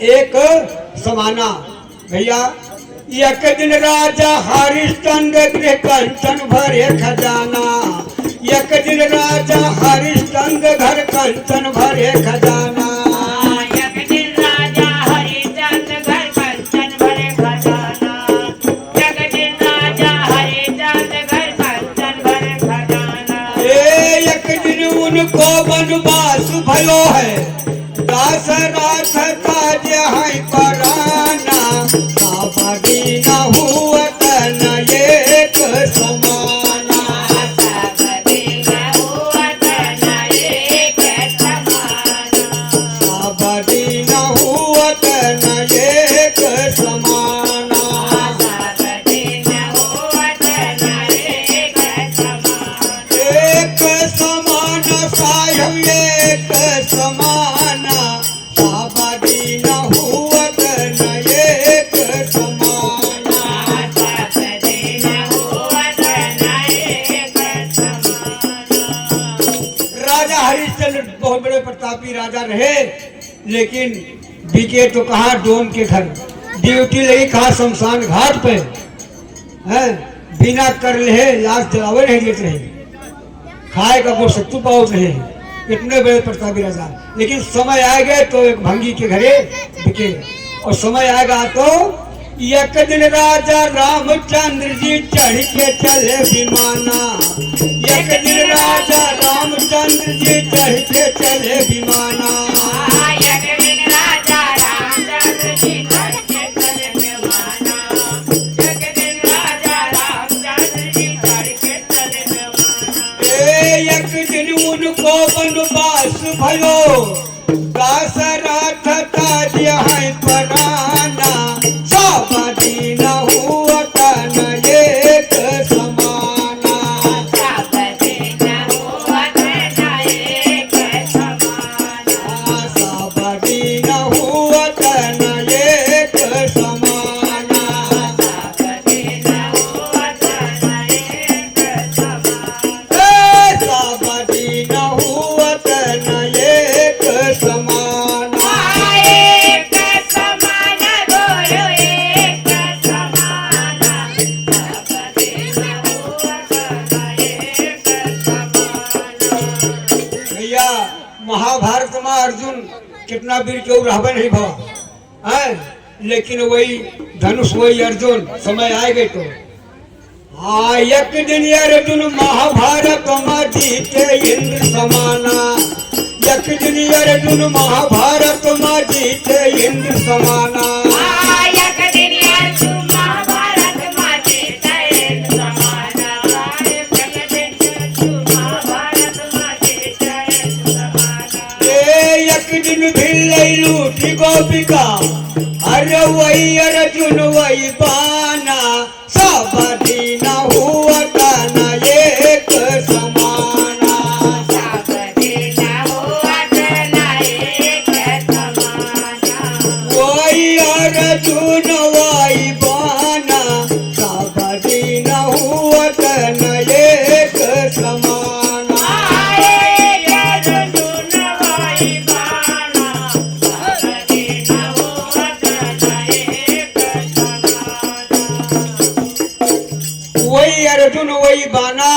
एक समाना। भैया एक दिन राजा हरिश्चंद्र गृह कंचन भरे खजाना। एक दिन राजा हरिश्चंद्र घर कंचन भरे खजाना। एक दिन राजा हरिश्चंद्र घर कंचन भरे खजाना। एक दिन राजा हरिश्चंद्र घर कंचन भरे खजाना। एक दिन उनको वनवास भयो है, दासरथ काज है पराना। साबरी न हुआ तन एक समाना। साबरी न हुआ तन एक समाना। साबरी न हुआ तन एक समाना। साबरी न हुआ तन एक समाना। एक समान साहब एक समाना। साबरी न हुआ तन एक समाना। साबरी न हुआ तन एक समाना। राजा हरिश्चंद्र बहुत बड़े प्रतापी राजा रहे, लेकिन बीके तो कहा डोम के घर, ड्यूटी लगी कहा शमशान घाट पे है। बिना कर ले लाश जलावे नहीं देते रहे, खाए का कुछ सत्तू पाओ रहे, इतने बड़े प्रतापी राजा। लेकिन समय आ गए तो एक भंगी के घरे बिके, और समय आएगा तो एक दिन राजा रामचंद्र जी चढ़ के चले विमाना। एक दिन राजा रामचंद्र जी चढ़ के चले विमाना। एक दिन राजा रामचंद्र जी चढ़ के चले विमाना। एक दिन राजा रामचंद्र जी चढ़ के चले विमाना। एक दिन उनको वनवास भयो, दासरथ काज है पराना। साबरी न हुआ तन एक समाना। साबरी न हुआ तन एक समाना। साबरी न हुआ तन एक समाना। साबरी न हुआ तन एक समाना। साबरी न हुआ तन एक समाना। एक समाना बोलो एक समाना। साबरी न हुआ तन एक समाना। भैया महाभारत में अर्जुन कितना वीर क्यों रहबे नहीं भवा है, लेकिन वही धनुष वही अर्जुन समय आए गए तो हाँ। एक दिन अर्जुन महाभारत में जीते इंद्र समाना। एक दिन अर्जुन महाभारत में जीते इंद्र समाना। एक दिन अर्जुन महाभारत में जीते इंद्र समाना। एक दिन अर्जुन महाभारत में जीते इंद्र समाना। एक दिन भिल्लई लूटी गोपिका, अरे वही अर्जुन वही बाना। साबरी न हुआ तन एक समाना। साबरी न हुआ तन एक समाना। वही अर्जुन वही बाना। साबरी न हुआ तन एक समाना। अर्जुन वही बाना। साबरी न हुआ तन एक समाना। वही अर्जुन वही बाना,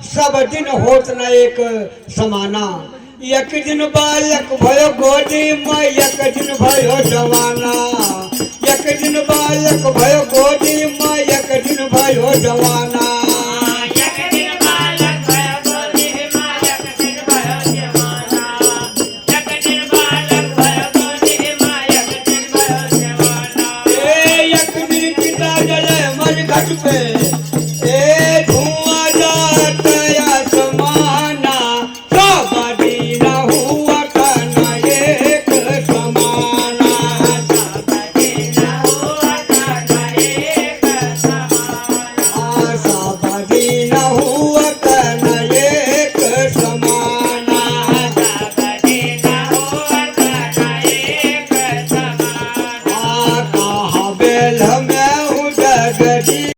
सब दिन होत न एक समाना। एक दिन बालक भयो गोदी में, एक दिन भयो जवाना। एक दिन बालक भयो गोदी में, एक दिन भयो जवाना। एक दिन बालक भयो गोदी में, एक दिन भयो जवाना। एक दिन बालक भयो गोदी में, एक दिन भयो जवाना। एक दिन पिता जले मर घट पे,